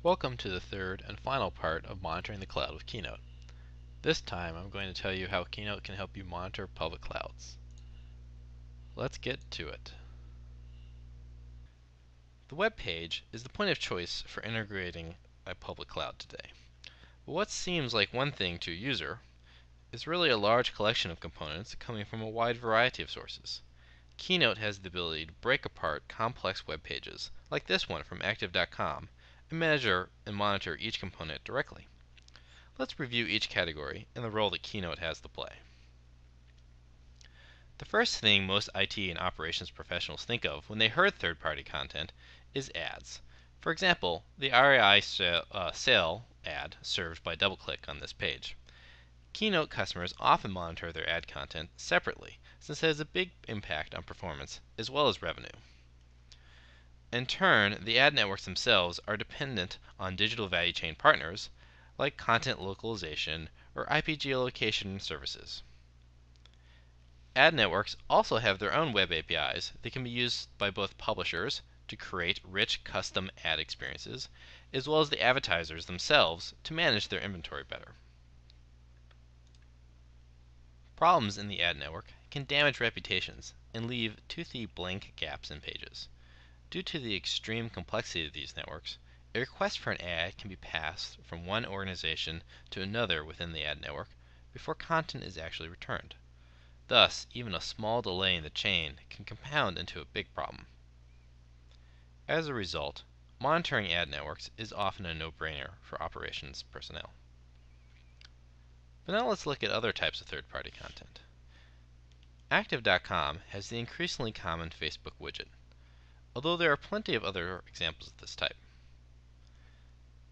Welcome to the third and final part of monitoring the cloud with Keynote. This time I'm going to tell you how Keynote can help you monitor public clouds. Let's get to it. The web page is the point of choice for integrating a public cloud today. But what seems like one thing to a user is really a large collection of components coming from a wide variety of sources. Keynote has the ability to break apart complex web pages, like this one from active.com, and measure and monitor each component directly. Let's review each category and the role that Keynote has to play. The first thing most IT and operations professionals think of when they heard third-party content is ads. For example, the RAI sale ad served by DoubleClick on this page. Keynote customers often monitor their ad content separately, since it has a big impact on performance as well as revenue. In turn, the ad networks themselves are dependent on digital value chain partners like content localization or IP geolocation services. Ad networks also have their own web APIs that can be used by both publishers to create rich custom ad experiences, as well as the advertisers themselves to manage their inventory better. Problems in the ad network can damage reputations and leave toothy blank gaps in pages. Due to the extreme complexity of these networks, a request for an ad can be passed from one organization to another within the ad network before content is actually returned. Thus, even a small delay in the chain can compound into a big problem. As a result, monitoring ad networks is often a no-brainer for operations personnel. But now let's look at other types of third-party content. Active.com has the increasingly common Facebook widget, although there are plenty of other examples of this type.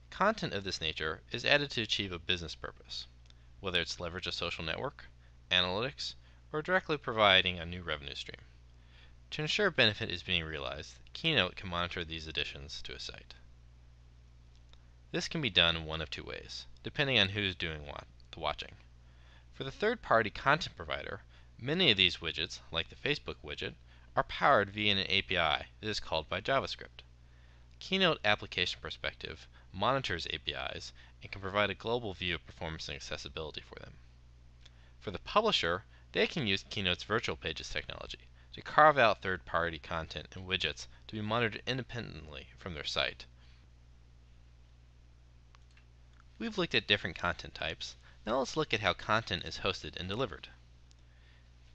Content of this nature is added to achieve a business purpose, whether it's leverage a social network, analytics, or directly providing a new revenue stream. To ensure benefit is being realized, Keynote can monitor these additions to a site. This can be done in one of two ways, depending on who's doing the watching. For the third-party content provider, many of these widgets, like the Facebook widget, are powered via an API that is called by JavaScript. Keynote Application Perspective monitors APIs and can provide a global view of performance and accessibility for them. For the publisher, they can use Keynote's Virtual Pages technology to carve out third-party content and widgets to be monitored independently from their site. We've looked at different content types. Now let's look at how content is hosted and delivered.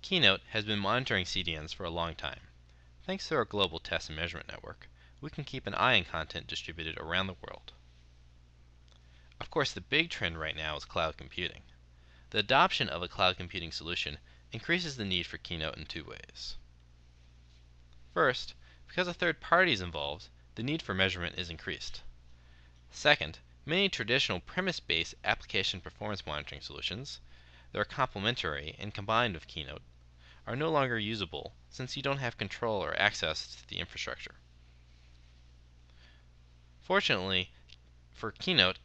Keynote has been monitoring CDNs for a long time. Thanks to our global test and measurement network, we can keep an eye on content distributed around the world. Of course, the big trend right now is cloud computing. The adoption of a cloud computing solution increases the need for Keynote in two ways. First, because a third party is involved, the need for measurement is increased. Second, many traditional premise-based application performance monitoring solutions that are complementary and combined with Keynote are no longer usable since you don't have control or access to the infrastructure. Fortunately, for Keynote,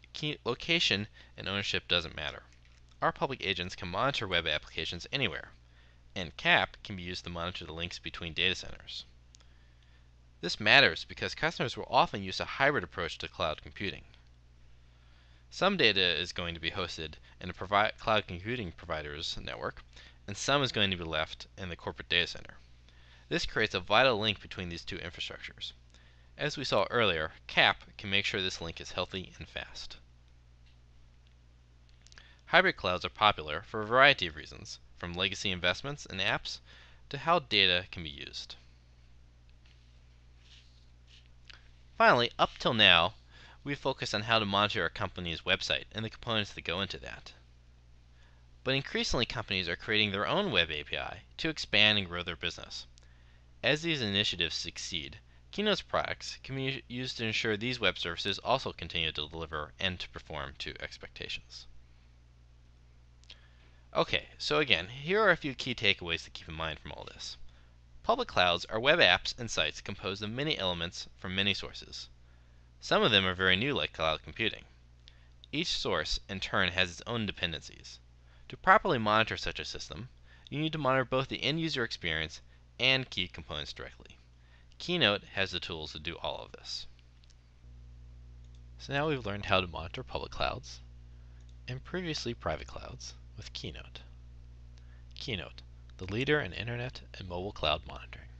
location and ownership doesn't matter. Our public agents can monitor web applications anywhere, and CAP can be used to monitor the links between data centers. This matters because customers will often use a hybrid approach to cloud computing. Some data is going to be hosted in a cloud computing provider's network, and some is going to be left in the corporate data center. This creates a vital link between these two infrastructures. As we saw earlier, CAP can make sure this link is healthy and fast. Hybrid clouds are popular for a variety of reasons, from legacy investments in apps to how data can be used. Finally, up till now, we've focused on how to monitor a company's website and the components that go into that. But increasingly, companies are creating their own web API to expand and grow their business. As these initiatives succeed, Keynote's products can be used to ensure these web services also continue to deliver and to perform to expectations. Okay, so again, here are a few key takeaways to keep in mind from all this. Public clouds are web apps and sites composed of many elements from many sources. Some of them are very new, like cloud computing. Each source, in turn, has its own dependencies. To properly monitor such a system, you need to monitor both the end-user experience and key components directly. Keynote has the tools to do all of this. So now we've learned how to monitor public clouds and previously private clouds with Keynote. Keynote, the leader in internet and mobile cloud monitoring.